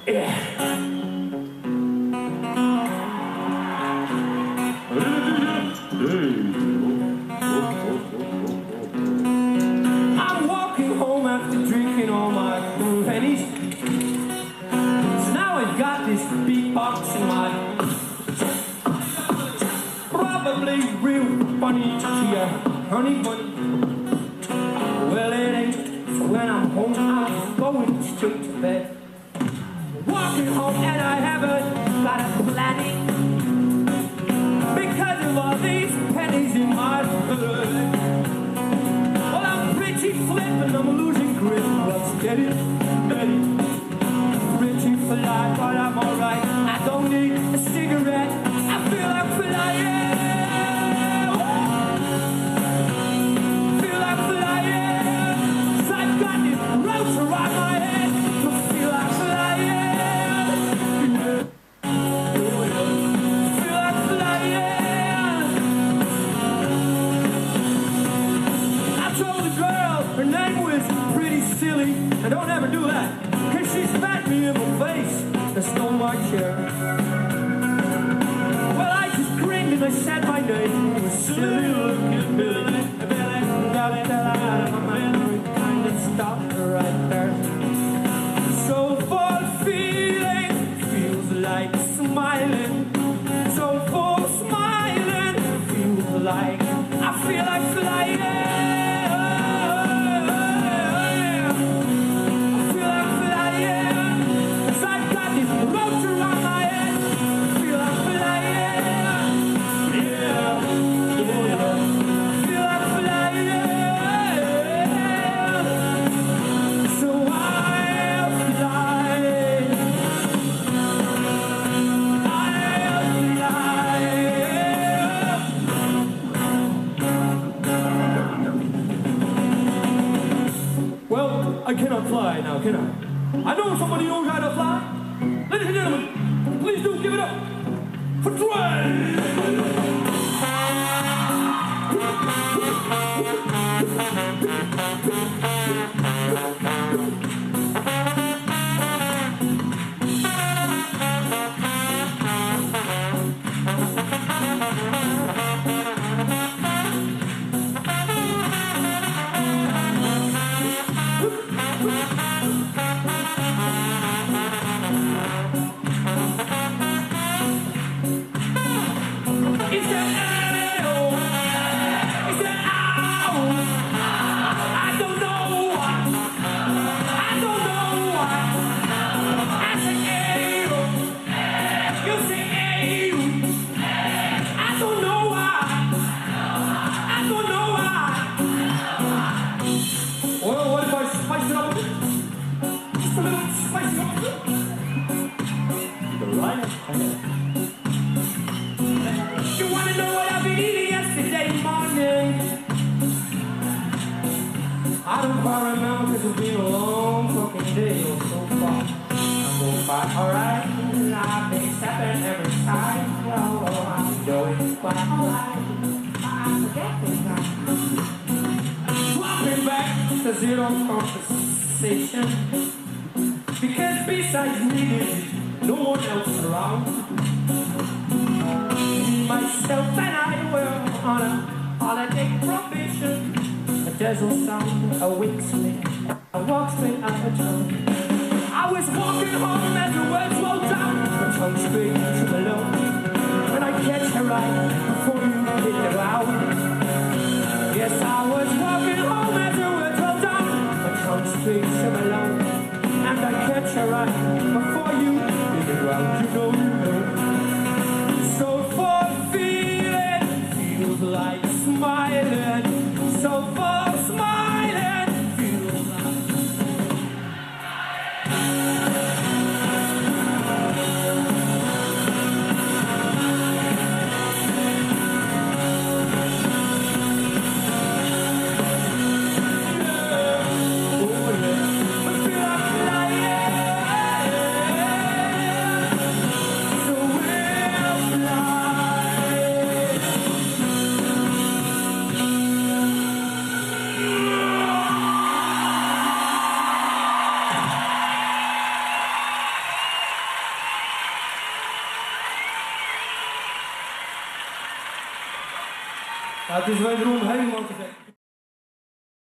I'm walking home after drinking all my pennies. So now I've got this beatbox in my probably real funny to you, honey bunny. Well, it ain't. So when I'm home, I'm going straight to bed. Walking home and I haven't got a planning because of all these pennies in my blood. Well, I'm pretty flip and I'm losing grip. Well, steady, steady. Pretty for life, but I'm alright. I don't need a cigarette. I feel like flying. Feel like flying. 'Cause I've got this roach around my head. I feel like flying. Feel like flying. I told the girl her name was Pretty Silly. I don't ever do that, 'cause she spat me in my face and stole my chair. Well, I just grinned and I said my name was Silly Looking Billy. Got it out of my mind, kind of stopped right there. So full feeling, feels like smiling. So full smiling, feels like I feel like flying. I cannot fly now, can I? I know somebody knows how to fly. Ladies and gentlemen, please do give it up for Dwayne! You wanna know what I've been eating yesterday morning? I don't quite remember because it's been a long fucking day or so far. I'm going by alright, and I've been stepping every time. Oh, I'm doing quite alright. I forget this time. Swapping back to zero conversation. Because besides me, there's no one else around. Myself and I were on a holiday probation. A desert sound, a week's late. I walked straight out of town. I was walking home as the words rolled down. My tongue straight to the low. When I catch her right before you hit the ground. Yes, I was walking home as the words rolled down. My tongue straight to the low. And I catch her right before you hit the ground. You know. So full feeling, feels like smiling. So full smiling, feels like so Het is wederom helemaal te gek.